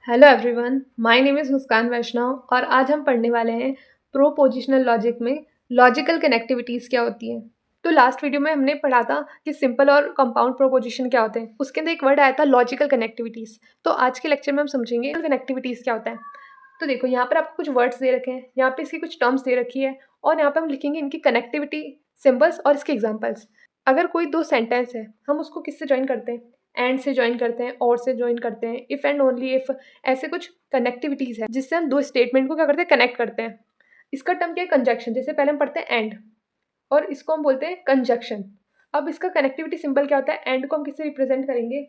Hello everyone, my name is Muskan Vaishnav और आज हम पढ़ने वाले हैं प्रोपोजिशनल लॉजिक में लॉजिकल कनेक्टिविटीज़ क्या होती हैं। तो लास्ट वीडियो में हमने पढ़ा था कि सिंपल और कंपाउंड प्रोपोजिशन क्या होते हैं। उसके अंदर एक वर्ड आया था लॉजिकल कनेक्टिविटीज़। तो आज के लेक्चर में हम समझेंगे कनेक्टिविटीज़ क्या होता है। तो देखो, यहाँ पर आपको कुछ वर्ड्स दे रखे हैं, यहाँ पे इसकी कुछ टर्म्स दे रखी है और यहाँ पर हम लिखेंगे इनकी कनेक्टिविटी सिम्बल्स और इसके एग्जाम्पल्स। अगर कोई दो सेंटेंस है, हम उसको किससे ज्वाइन करते हैं? एंड से ज्वाइन करते हैं, और से ज्वाइन करते हैं, इफ़ एंड ओनली इफ़, ऐसे कुछ कनेक्टिविटीज़ है जिससे हम दो स्टेटमेंट को क्या करते हैं, कनेक्ट करते हैं। इसका टर्म क्या है? कंजक्शन। जैसे पहले हम पढ़ते हैं एंड और इसको हम बोलते हैं कंजक्शन। अब इसका कनेक्टिविटी सिंबल क्या होता है? एंड को हम किससे रिप्रेजेंट करेंगे?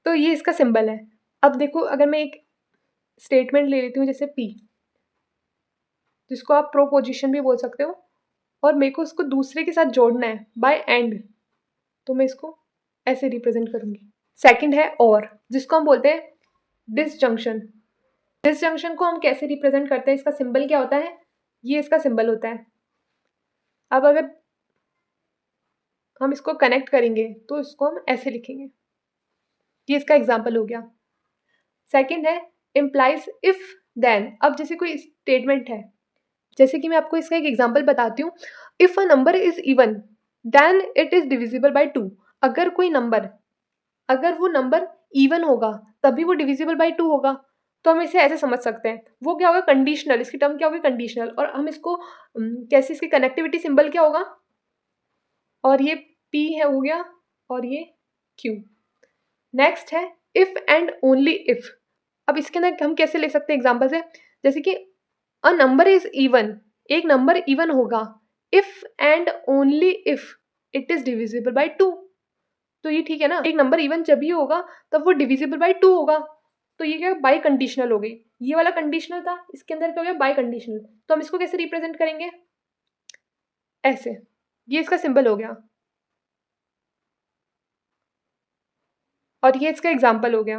तो ये इसका सिंबल है। अब देखो, अगर मैं एक स्टेटमेंट ले लेती हूँ जैसे पी, जिसको आप प्रोपोजिशन भी बोल सकते हो, और मेरे को उसको दूसरे के साथ जोड़ना है बाय एंड, तो मैं इसको ऐसे रिप्रेजेंट करूँगी। सेकंड है और, जिसको हम बोलते हैं डिसजंक्शन। डिसजंक्शन को हम कैसे रिप्रेजेंट करते हैं? इसका सिंबल क्या होता है? ये इसका सिंबल होता है। अब अगर हम इसको कनेक्ट करेंगे तो इसको हम ऐसे लिखेंगे। ये इसका एग्जाम्पल हो गया। सेकंड है इम्प्लाइज इफ देन। अब जैसे कोई स्टेटमेंट है, जैसे कि मैं आपको इसका एक एग्जाम्पल बताती हूँ। If a number is even then it is divisible by 2। अगर कोई नंबर, अगर वो नंबर इवन होगा तभी वो डिविजिबल बाय 2 होगा। तो हम इसे ऐसे समझ सकते हैं, वो क्या होगा? कंडीशनल। इसकी टर्म क्या होगी? कंडीशनल। और हम इसको कैसे, इसकी कनेक्टिविटी सिंबल क्या होगा? और ये P है हो गया, और ये Q। नेक्स्ट है इफ एंड ओनली इफ। अब इसके अंदर हम कैसे ले सकते हैं एग्जाम्पल से? जैसे कि अ नंबर इज इवन, एक नंबर इवन होगा if and only if it is divisible by 2। तो ये ठीक है ना, एक नंबर इवन जब ही होगा तब वो डिविजिबल बाय 2 होगा। तो ये क्या, बाई कंडीशनल हो गई। ये वाला कंडीशनल था, इसके अंदर क्या हो गया? By conditional. तो हम इसको कैसे रिप्रेजेंट करेंगे? ऐसे। ये इसका सिंबल हो गया और ये इसका एग्जाम्पल हो गया।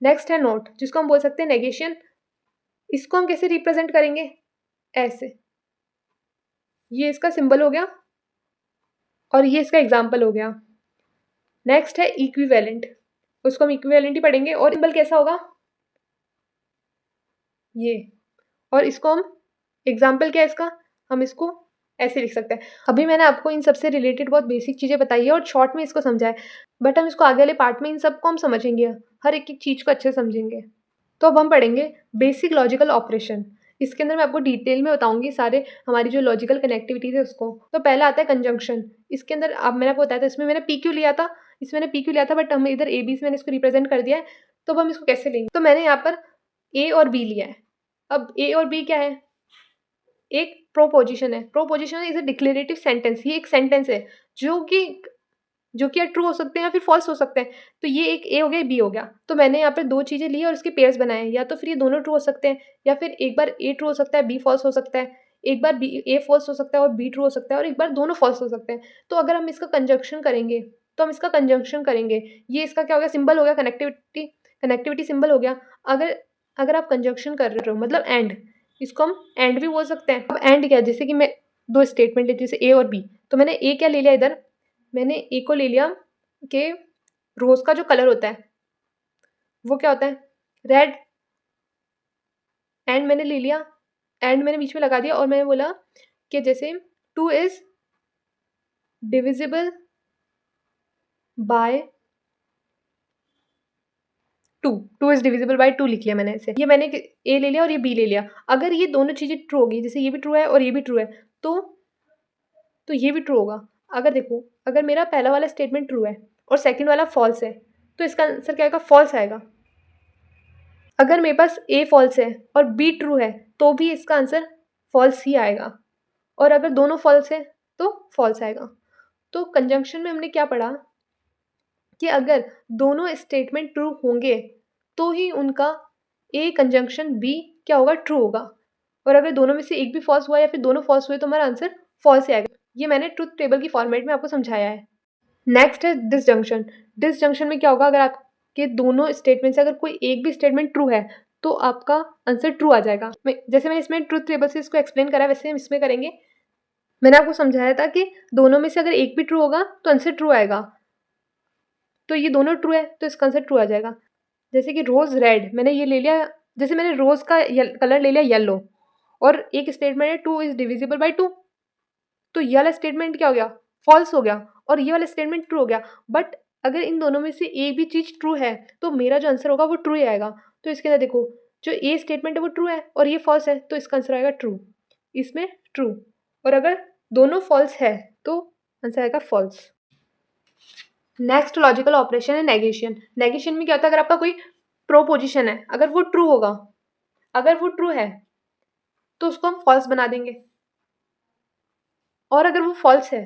नेक्स्ट है नोट, जिसको हम बोल सकते हैं नेगेशन। इसको हम कैसे रिप्रेजेंट करेंगे? ऐसे। ये इसका सिंबल हो गया और ये इसका एग्जाम्पल हो गया। नेक्स्ट है इक्विवेलेंट, उसको हम इक्विवेलेंट ही पढ़ेंगे। और सिंबल कैसा होगा? ये। और इसको हम, एग्जाम्पल क्या है इसका? हम इसको ऐसे लिख सकते हैं। अभी मैंने आपको इन सबसे रिलेटेड बहुत बेसिक चीज़ें बताई है और शॉर्ट में इसको समझा है, बट हम इसको आगे वाले पार्ट में इन सबको हम समझेंगे, हर एक एक चीज़ को अच्छे से समझेंगे। तो अब हम पढ़ेंगे बेसिक लॉजिकल ऑपरेशन। इसके अंदर मैं आपको डिटेल में बताऊंगी सारे हमारी जो लॉजिकल कनेक्टिविटीज़ है उसको। तो पहला आता है कंजंक्शन। इसके अंदर अब मैंने आपको बताया था, इसमें मैंने पी क्यू लिया था, इसमें मैंने पी क्यू लिया था, बट हम इधर ए बी से मैंने इसको रिप्रेजेंट कर दिया है। तो अब हम इसको कैसे लेंगे? तो मैंने यहाँ पर ए और बी लिया है। अब ए और बी क्या है? एक प्रोपोजिशन है। Proposition is a declarative sentence. ये एक सेंटेंस है जो कि या ट्रू हो सकते हैं या फिर फॉल्स हो सकते हैं। तो ये एक ए हो गया, बी हो गया। तो मैंने यहाँ पर दो चीज़ें ली और उसके पेयर्स बनाए। या तो फिर ये दोनों ट्रू हो सकते हैं, या फिर एक बार ए ट्रू हो सकता है, बी फॉल्स हो सकता है, एक बार बी ए फॉल्स हो सकता है और बी ट्रू हो सकता है, और एक बार दोनों फॉल्स हो सकते हैं। तो अगर हम इसका कंजंक्शन करेंगे, तो हम इसका कंजंक्शन करेंगे। ये इसका क्या हो गया? सिंबल हो गया, कनेक्टिविटी। कनेक्टिविटी सिंबल हो गया। अगर अगर आप कंजंक्शन कर रहे हो मतलब एंड, इसको हम एंड भी बोल सकते हैं। अब एंड क्या है? जैसे कि मैं दो स्टेटमेंट लेती हूँ, जैसे ए और बी। तो मैंने ए क्या ले लिया इधर? मैंने ए को ले लिया कि रोज़ का जो कलर होता है वो क्या होता है? रेड। एंड मैंने ले लिया, एंड मैंने बीच में लगा दिया और मैंने बोला कि जैसे 2 is divisible by 2। 2 is divisible by 2 लिख लिया मैंने ऐसे। ये मैंने ए ले लिया और ये बी ले लिया। अगर ये दोनों चीज़ें ट्रू होगी, जैसे ये भी ट्रू है और ये भी ट्रू है, तो ये भी ट्रू होगा। अगर देखो, अगर मेरा पहला वाला स्टेटमेंट ट्रू है और सेकंड वाला फॉल्स है, तो इसका आंसर क्या आएगा? फॉल्स आएगा। अगर मेरे पास ए फॉल्स है और बी ट्रू है, तो भी इसका आंसर फॉल्स ही आएगा। और अगर दोनों फॉल्स है तो फॉल्स आएगा। तो कंजंक्शन में हमने क्या पढ़ा कि अगर दोनों स्टेटमेंट ट्रू होंगे तो ही उनका ए कंजंक्शन बी क्या होगा? ट्रू होगा। और अगर दोनों में से एक भी फॉल्स हुआ या फिर दोनों फॉल्स हुए तो हमारा आंसर फॉल्स ही आएगा। ये मैंने ट्रुथ टेबल की फॉर्मेट में आपको समझाया है। नेक्स्ट है डिसजंक्शन। डिसजंक्शन में क्या होगा? अगर आपके दोनों स्टेटमेंट से अगर कोई एक भी स्टेटमेंट ट्रू है तो आपका आंसर ट्रू आ जाएगा। जैसे मैंने इसमें ट्रुथ टेबल से इसको एक्सप्लेन करा, वैसे हम इसमें करेंगे। मैंने आपको समझाया था कि दोनों में से अगर एक भी ट्रू होगा तो आंसर ट्रू आएगा। तो ये दोनों ट्रू है तो इसका आंसर ट्रू आ जाएगा। जैसे कि रोज़ रेड, मैंने ये ले लिया, जैसे मैंने रोज़ का कलर ले लिया येलो, और एक स्टेटमेंट है 2 इज़ डिविजिबल बाय 2, तो ये वाला स्टेटमेंट क्या हो गया? फ़ॉल्स हो गया, और ये वाला स्टेटमेंट ट्रू हो गया। बट अगर इन दोनों में से एक भी चीज़ ट्रू है, तो मेरा जो आंसर होगा वो ट्रू ही आएगा। तो इसके अंदर देखो, जो ए स्टेटमेंट है वो ट्रू है और ये फ़ॉल्स है, तो इसका आंसर आएगा ट्रू। इसमें ट्रू, और अगर दोनों फ़ॉल्स है तो आंसर आएगा फ़ॉल्स। नेक्स्ट लॉजिकल ऑपरेशन है नेगेशन। नेगेशन में क्या होता है, अगर आपका कोई प्रोपोज़िशन है, अगर वो ट्रू होगा, अगर वो ट्रू है तो उसको हम फ़ॉल्स बना देंगे, और अगर वो फ़ॉल्स है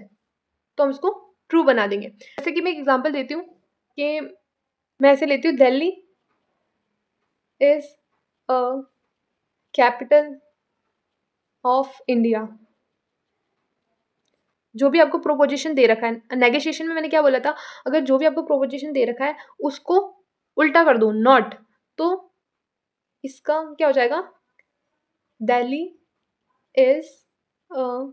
तो हम इसको ट्रू बना देंगे। जैसे कि मैं एक एग्जांपल देती हूँ कि मैं ऐसे लेती हूँ, Delhi is a capital of India. जो भी आपको प्रोपोज़िशन दे रखा है, नेगोशिएशन में मैंने क्या बोला था, अगर जो भी आपको प्रोपोज़िशन दे रखा है उसको उल्टा कर दो, नॉट, तो इसका क्या हो जाएगा, Delhi is a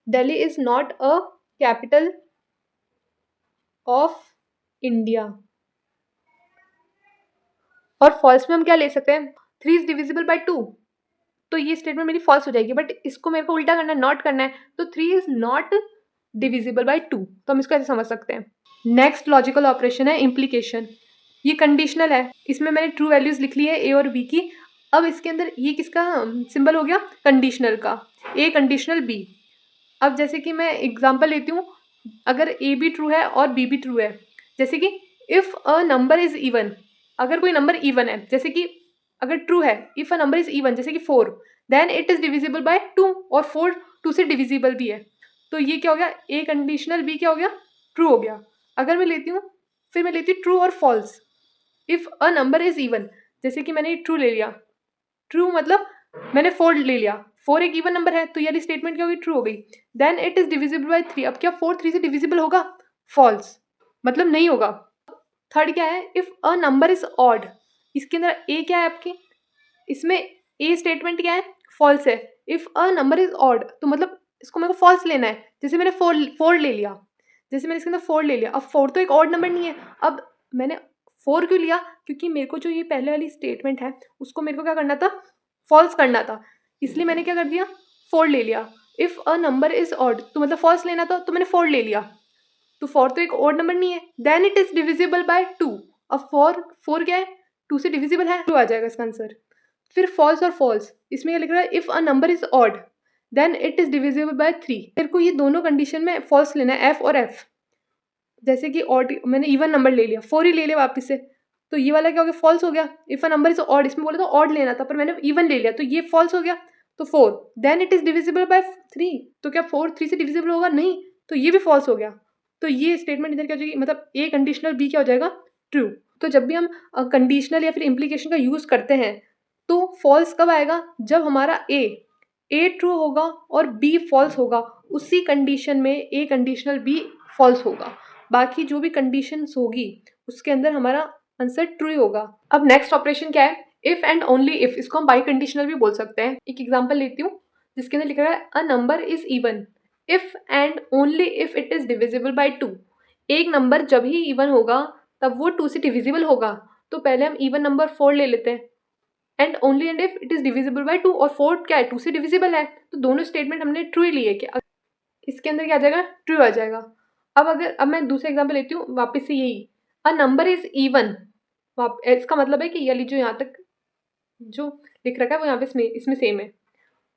Delhi is not a capital of India. और फॉल्स में हम क्या ले सकते हैं, 3 इज़ डिविजिबल बाय 2, तो ये स्टेटमेंट मेरी फॉल्स हो जाएगी। बट इसको मेरे को उल्टा करना है, नॉट करना है, तो 3 इज़ नॉट डिविजिबल बाय 2, तो हम इसको ऐसे समझ सकते हैं। नेक्स्ट लॉजिकल ऑपरेशन है इम्प्लीकेशन। ये कंडीशनल है, इसमें मैंने ट्रू वैल्यूज़ लिख ली है ए और बी की। अब इसके अंदर ये किसका सिंबल हो गया, कंडीशनल का, ए कंडीशनल बी। अब जैसे कि मैं एग्जांपल लेती हूँ, अगर ए भी ट्रू है और बी भी ट्रू है, जैसे कि if a number is even, अगर कोई नंबर इवन है, जैसे कि अगर ट्रू है, if a number is even, जैसे कि 4, then it is divisible by 2, और 4 2 से डिविजिबल भी है, तो ये क्या हो गया, ए कंडीशनल बी क्या हो गया, ट्रू हो गया। अगर मैं लेती हूँ, फिर मैं लेती हूँ ट्रू और false. If a number is even, जैसे कि मैंने ट्रू ले लिया, ट्रू मतलब मैंने 4 ले लिया, 4 एक इवन नंबर है, तो ये वाली स्टेटमेंट क्या होगी, ट्रू हो गई। Then it is divisible by 3, अब क्या 4 3 से डिविजिबल होगा, फॉल्स, मतलब नहीं होगा। थर्ड क्या है, if a number is odd, इसके अंदर ए क्या है आपकी, इसमें ए स्टेटमेंट क्या है, फॉल्स है। If a number is odd, तो मतलब इसको मेरे को फॉल्स लेना है। जैसे मैंने 4 ले लिया, जैसे मैंने इसके अंदर 4 ले लिया, अब 4 तो एक ऑड नंबर नहीं है। अब मैंने 4 क्यों लिया, क्योंकि मेरे को जो ये पहले वाली स्टेटमेंट है उसको मेरे को क्या करना था, फॉल्स करना था, इसलिए मैंने क्या कर दिया, 4 ले लिया। If a number is odd, तो मतलब फॉल्स लेना था, तो मैंने 4 ले लिया, तो 4 तो एक ऑड नंबर नहीं है। Then it is divisible by 2, अब 4 क्या है, 2 से डिविजिबल है, 2 आ जाएगा इसका आंसर। फिर फॉल्स और फॉल्स, इसमें क्या लिख रहा है, if a number is odd then it is divisible by 3। मेरे को ये दोनों कंडीशन में फॉल्स लेना है, एफ और एफ। जैसे कि ऑड, मैंने इवन नंबर ले लिया, 4 ही ले लिया वापस से, तो ये वाला क्या हो गया, फॉल्स हो गया। If a number is odd, इसमें बोला था ऑड लेना था, पर मैंने इवन ले लिया, तो ये फॉल्स हो गया। तो 4 then it is divisible by 3, तो क्या 4 3 से डिविजिबल होगा, नहीं, तो ये भी फॉल्स हो गया। तो ये स्टेटमेंट इधर क्या हो जाएगी, मतलब ए कंडीशनल बी क्या हो जाएगा, ट्रू। तो जब भी हम कंडीशनल या फिर इम्प्लीकेशन का यूज़ करते हैं, तो फॉल्स कब आएगा, जब हमारा ए ट्रू होगा और बी फॉल्स होगा, उसी कंडीशन में ए कंडीशनल बी फॉल्स होगा। बाकी जो भी कंडीशंस होगी उसके अंदर हमारा आंसर ट्रू ही होगा। अब नेक्स्ट ऑपरेशन क्या है, इफ एंड ओनली इफ, इसको हम बाई कंडीशनल भी बोल सकते हैं। एक एग्जांपल लेती हूँ जिसके अंदर लिखा है अ number is even if and only if it is divisible by 2। एक नंबर जब ही इवन होगा तब वो 2 से डिविजिबल होगा। तो पहले हम इवन नंबर 4 ले लेते हैं, and only and if it is divisible by 2, और 4 क्या है, 2 से डिविजिबल है, तो दोनों स्टेटमेंट हमने ट्रू ही लिए कि इसके अंदर क्या आ जाएगा, ट्रू आ जाएगा। अब मैं दूसरा एग्जांपल लेती हूँ, वापस से यही, अ नंबर इज इवन, इसका मतलब है कि ये वाली जो यहाँ तक जो लिख रखा है वो यहाँ पे इसमें सेम है।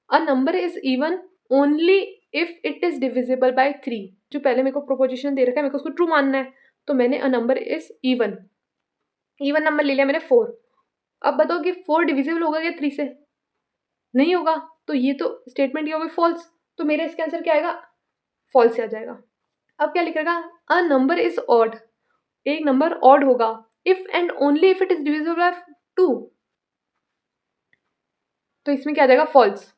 अ number is even only if it is divisible by 3, जो पहले मेरे को प्रोपोजिशन दे रखा है मेरे को उसको ट्रू मानना है, तो मैंने अ नंबर इज इवन नंबर ले लिया मैंने 4। अब बताओ कि 4 डिविजिबल होगा क्या 3 से, नहीं होगा, तो ये तो स्टेटमेंट क्या होगी, फॉल्स। तो मेरा इसका आंसर क्या आएगा, फॉल्स से आ जाएगा। अब क्या लिखेगा, अ नंबर इज ऑड, एक नंबर ऑड होगा if and only if it is divisible by 2, तो इसमें क्या आ जाएगा, फॉल्स,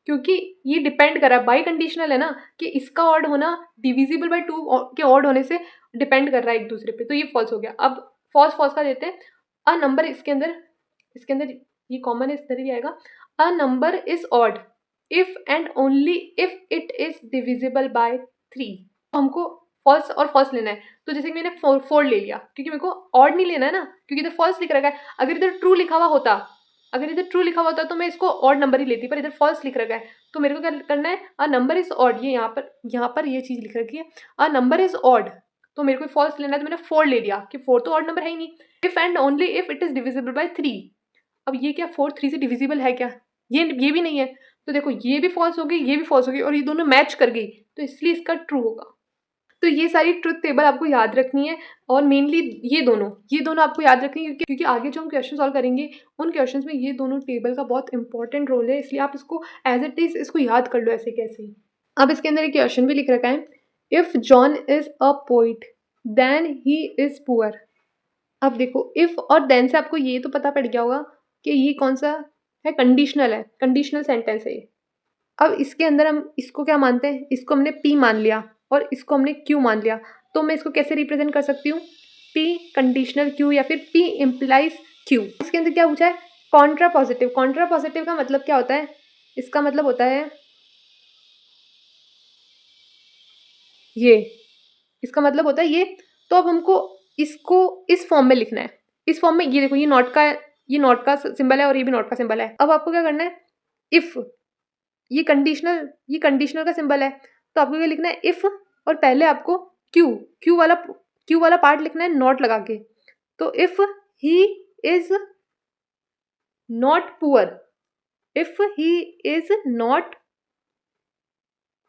क्योंकि ये डिपेंड कर रहा है, बाई कंडीशनल है ना, कि इसका ऑड होना डिविजिबल बाय 2 के ऑड होने से डिपेंड कर रहा है एक दूसरे पे, तो ये फॉल्स हो गया। अब फॉल्स फॉल्स का देते हैं, अ नंबर इसके अंदर ये कॉमन है, इस तरह भी आएगा, अ number is odd if and only if it is divisible by 3। हमको फॉल्स और फॉल्स लेना है। तो जैसे कि मैंने 4 ले लिया क्योंकि मेरे को ऑड नहीं लेना है ना, क्योंकि इधर फॉल्स लिख रखा है। अगर इधर ट्रू लिखा हुआ होता तो मैं इसको ऑड नंबर ही लेती, पर इधर फॉल्स लिख रखा है तो मेरे को क्या करना है, अ नंबर इज ऑड। ये यहाँ पर ये चीज़ लिख रखी है, अ नंबर इज ऑड, तो मेरे को फॉल्स लेना है, तो मैंने 4 ले लिया कि 4 तो ऑड नंबर है ही नहीं। If and only if it is divisible by 3। अब ये क्या 4 3 से डिविजिबल है क्या? ये भी नहीं है। तो देखो ये भी फॉल्स हो गई, ये भी फॉल्स हो गई, और ये दोनों मैच कर गई, तो इसलिए इसका ट्रू होगा। तो ये सारी ट्रुथ टेबल आपको याद रखनी है, और मेनली ये दोनों आपको याद रखनी है, क्योंकि आगे जो हम क्वेश्चन सॉल्व करेंगे उन क्वेश्चंस में ये दोनों टेबल का बहुत इंपॉर्टेंट रोल है, इसलिए आप इसको एज इट इज इसको याद कर लो ऐसे कैसे ही। अब इसके अंदर एक क्वेश्चन भी लिख रखा है, if John is a poet then he is poor. अब देखो इफ और देन से आपको ये तो पता पड़ गया होगा कि ये कौन सा है, कंडीशनल सेंटेंस है ये। अब इसके अंदर हम इसको क्या मानते हैं, इसको हमने P मान लिया और इसको हमने Q मान लिया, तो मैं इसको कैसे रिप्रेजेंट कर सकती हूँ, P कंडीशनल Q या फिर P इम्प्लाइज Q। इसके अंदर क्या पूछा है, कॉन्ट्रा पॉजिटिव का मतलब क्या होता है, इसका मतलब होता है ये, इसका मतलब होता है ये। तो अब हमको इसको इस फॉर्म में लिखना है, इस फॉर्म में। ये देखो ये नॉट का सिंबल है और ये भी नॉट का सिंबल है। अब आपको क्या करना है, इफ ये कंडीशनल का सिंबल है, तो आपको क्या लिखना है, इफ, और पहले आपको क्यू वाला पार्ट लिखना है नॉट लगा के। तो if he is not poor, if he is not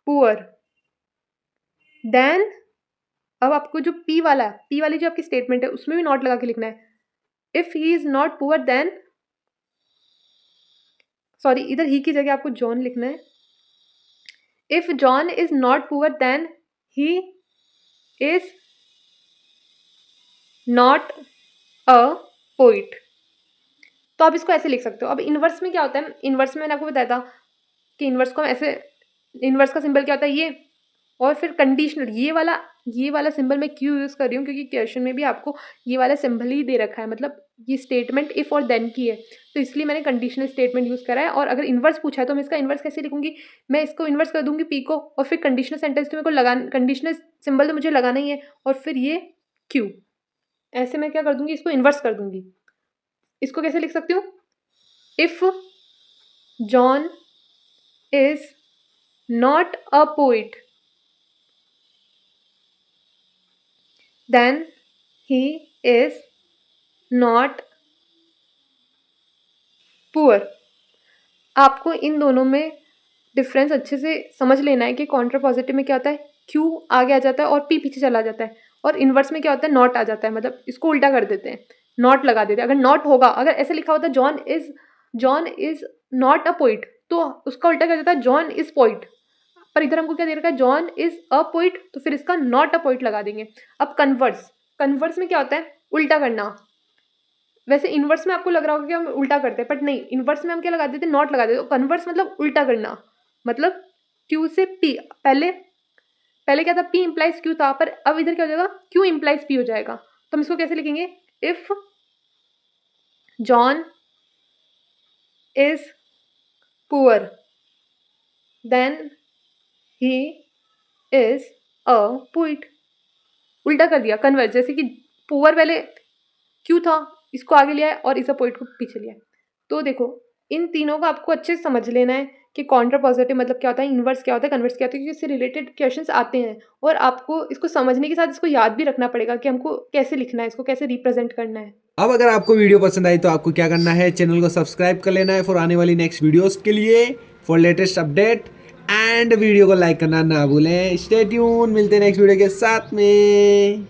poor then, अब आपको जो पी वाली जो आपकी स्टेटमेंट है उसमें भी नॉट लगा के लिखना है। If he is not poor then, sorry इधर ही की जगह आपको जॉन लिखना है। If John is not poor then he is not a poet. तो आप इसको ऐसे लिख सकते हो। अब इनवर्स में क्या होता है, इनवर्स में मैंने आपको बताया था कि इनवर्स को हम ऐसे, इनवर्स का सिंबल क्या होता है ये, और फिर कंडीशनल ये वाला सिंबल मैं क्यों यूज़ कर रही हूँ, क्योंकि क्वेश्चन में भी आपको ये वाला सिंबल ही दे रखा है, मतलब ये स्टेटमेंट इफ़ और देन की है, तो इसलिए मैंने कंडीशनल स्टेटमेंट यूज़ करा है। और अगर इन्वर्स पूछा है तो मैं इसका इन्वर्स कैसे लिखूंगी, मैं इसको इन्वर्स कर दूंगी पी को, और फिर कंडीशनल सेंटेंस तो मेरे को कंडीशनल सिंबल तो मुझे लगाना ही है, और फिर ये क्यू, ऐसे मैं क्या कर दूंगी, इसको इन्वर्स कर दूंगी। इसको कैसे लिख सकती हूँ, if John is not a poet then he is not poor। आपको इन दोनों में डिफरेंस अच्छे से समझ लेना है कि कॉन्ट्रा पॉजिटिव में क्या होता है, क्यू आगे आ जाता है और पी पीछे चला जाता है, और इन्वर्स में क्या होता है, नॉट आ जाता है, मतलब इसको उल्टा कर देते हैं, नॉट लगा देते हैं। अगर नॉट होगा, अगर ऐसे लिखा होता John is not a poet, तो उसका उल्टा कर देता है जॉन इज पोइट, पर इधर हमको क्या दे रखा है, जॉन इज अ पोइट, तो फिर इसका नॉट अ पोइट लगा देंगे। अब कन्वर्स में क्या होता है, उल्टा करना। वैसे इन्वर्स में आपको लग रहा होगा कि हम उल्टा करते हैं, बट नहीं, इन्वर्स में हम क्या लगा देते हैं, नॉट लगा देते हैं। कन्वर्स मतलब उल्टा करना, मतलब क्यू से पी, पहले क्या था, पी इम्प्लाइज क्यू था, पर अब इधर क्या हो जाएगा, क्यू इम्प्लाइज पी हो जाएगा। तो हम इसको कैसे लिखेंगे, if John is poor then he is a poet. उल्टा कर दिया, कन्वर्स, जैसे कि पुअर पहले क्यू था, इसको आगे लिया है, और इस पॉइंट को पीछे लिया है। तो देखो इन तीनों को आपको अच्छे से समझ लेना है कि कॉन्ट्रा पॉजिटिव मतलब क्या होता है, इन्वर्स क्या होता है, कन्वर्स क्या होता है, क्योंकि इससे रिलेटेड क्वेश्चंस आते हैं, और आपको इसको समझने के साथ इसको याद भी रखना पड़ेगा कि हमको कैसे लिखना है, इसको कैसे रिप्रेजेंट करना है। अब अगर आपको वीडियो पसंद आई तो आपको क्या करना है, चैनल को सब्सक्राइब कर लेना है फॉर आने वाली नेक्स्ट वीडियोस के लिए, for latest update, and video को लाइक करना ना भूलें। स्टे ट्यून, मिलते हैं नेक्स्ट वीडियो के साथ में।